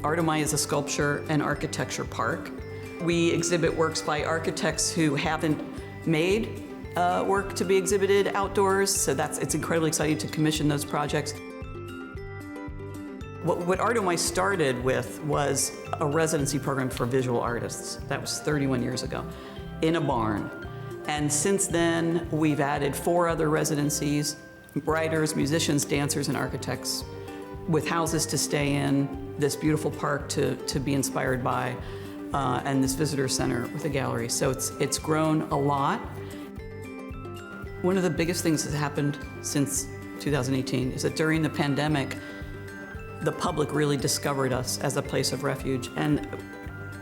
Artomai is a sculpture and architecture park. We exhibit works by architects who haven't made work to be exhibited outdoors, so it's incredibly exciting to commission those projects. What Artomai started with was a residency program for visual artists. That was 31 years ago, in a barn. And since then, we've added 4 other residencies, writers, musicians, dancers, and architects, with houses to stay in, this beautiful park to be inspired by, and this visitor center with a gallery. So it's grown a lot. One of the biggest things that's happened since 2018 is that during the pandemic, the public really discovered us as a place of refuge, and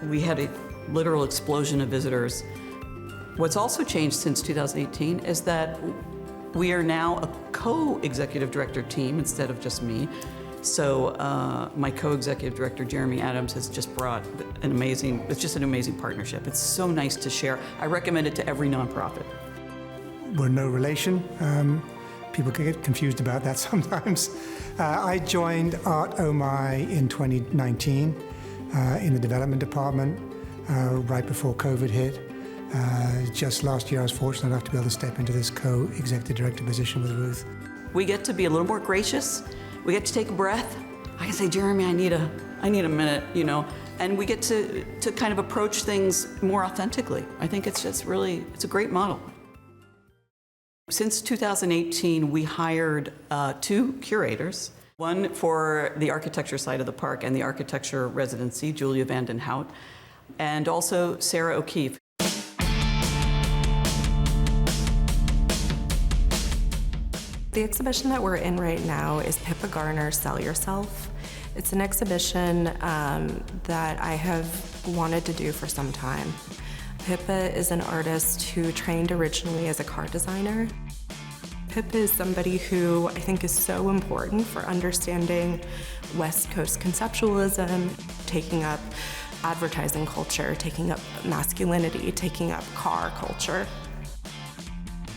we had a literal explosion of visitors. What's also changed since 2018 is that we are now a co-executive director team instead of just me. So my co-executive director, Jeremy Adams, has just brought it's just an amazing partnership. It's so nice to share. I recommend it to every nonprofit. We're no relation. People can get confused about that sometimes. I joined Artomai in 2019 in the development department right before COVID hit. Just last year I was fortunate enough to be able to step into this co-executive director position with Ruth. We get to be a little more gracious. We get to take a breath. I can say, Jeremy, I need a minute, you know, and we get to kind of approach things more authentically. I think it's a great model. Since 2018, we hired 2 curators, one for the architecture side of the park and the architecture residency, Julia Vanden Hout, and also Sarah O'Keefe. The exhibition that we're in right now is Pippa Garner's Sell Yourself. It's an exhibition that I have wanted to do for some time. Pippa is an artist who trained originally as a car designer. Pippa is somebody who I think is so important for understanding West Coast conceptualism, taking up advertising culture, taking up masculinity, taking up car culture.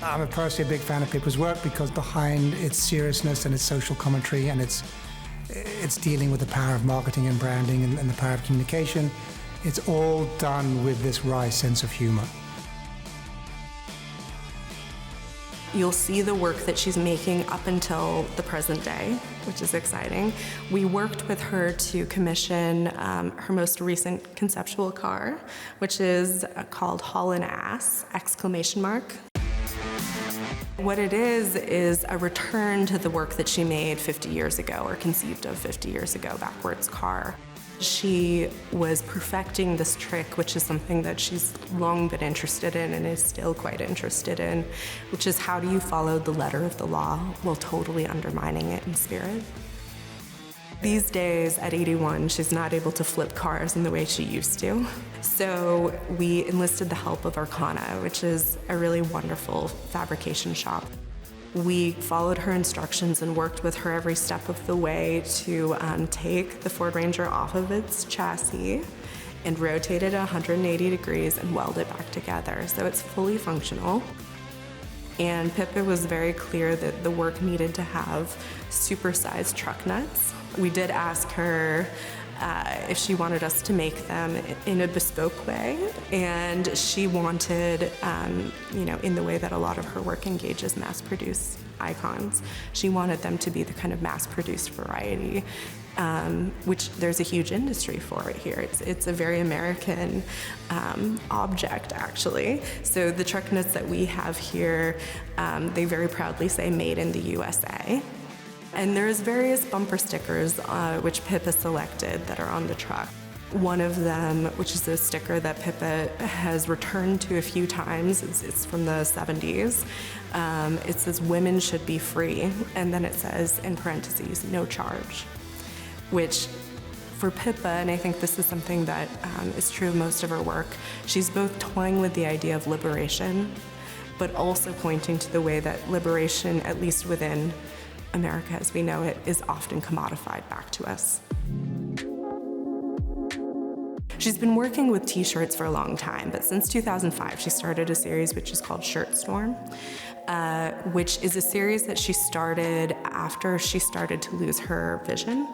I'm personally a big fan of Pippa's work because behind its seriousness and its social commentary and its dealing with the power of marketing and branding and the power of communication, it's all done with this wry sense of humor. You'll see the work that she's making up until the present day, which is exciting. We worked with her to commission her most recent conceptual car, which is called Haulin' Ass, ! What it is a return to the work that she made 50 years ago, or conceived of 50 years ago, backwards car. She was perfecting this trick, which is something that she's long been interested in and is still quite interested in, which is how do you follow the letter of the law while totally undermining it in spirit? These days, at 81, she's not able to flip cars in the way she used to. So we enlisted the help of Arcana, which is a really wonderful fabrication shop. We followed her instructions and worked with her every step of the way to take the Ford Ranger off of its chassis and rotate it 180 degrees and weld it back together. So it's fully functional. And Pippa was very clear that the work needed to have supersized truck nuts. We did ask her if she wanted us to make them in a bespoke way, and she wanted, in the way that a lot of her work engages mass-produced icons, she wanted them to be the kind of mass-produced variety, which there's a huge industry for it here. It's a very American object, actually. So the truck nuts that we have here, they very proudly say "Made in the USA." And there's various bumper stickers which Pippa selected that are on the truck. One of them, which is a sticker that Pippa has returned to a few times, it's from the 70s. It says, "Women should be free," and then it says, in parentheses, "no charge," which for Pippa, and I think this is something that is true of most of her work, she's both toying with the idea of liberation, but also pointing to the way that liberation, at least within America as we know it, is often commodified back to us. She's been working with t-shirts for a long time, but since 2005 she started a series which is called Shirt Storm, which is a series that she started after she started to lose her vision.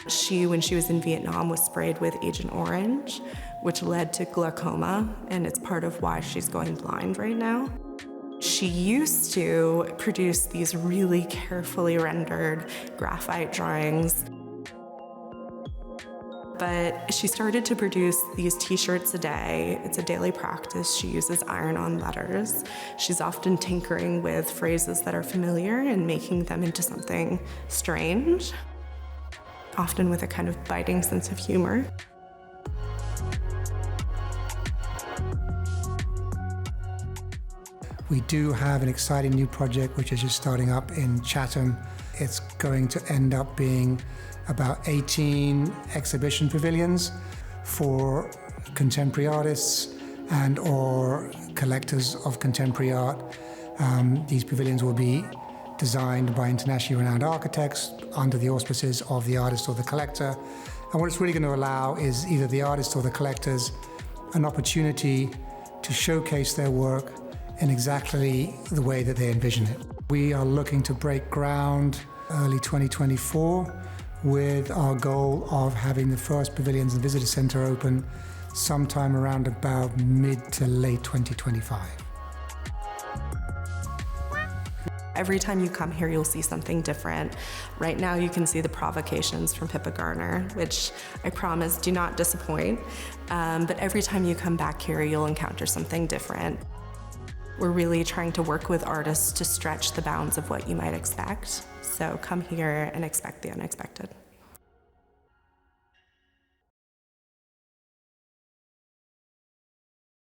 She, when she was in Vietnam, was sprayed with Agent Orange, which led to glaucoma, and it's part of why she's going blind right now. She used to produce these really carefully rendered graphite drawings, but she started to produce these t-shirts a day. It's a daily practice. She uses iron-on letters. She's often tinkering with phrases that are familiar and making them into something strange, often with a kind of biting sense of humor. We do have an exciting new project which is just starting up in Chatham. It's going to end up being about 18 exhibition pavilions for contemporary artists and or collectors of contemporary art. These pavilions will be designed by internationally renowned architects under the auspices of the artist or the collector. And what it's really going to allow is either the artist or the collectors an opportunity to showcase their work in exactly the way that they envision it. We are looking to break ground early 2024 with our goal of having the first pavilions and visitor center open sometime around about mid to late 2025. Every time you come here, you'll see something different. Right now, you can see the provocations from Pippa Garner, which I promise do not disappoint. But every time you come back here, you'll encounter something different. We're really trying to work with artists to stretch the bounds of what you might expect. So come here and expect the unexpected.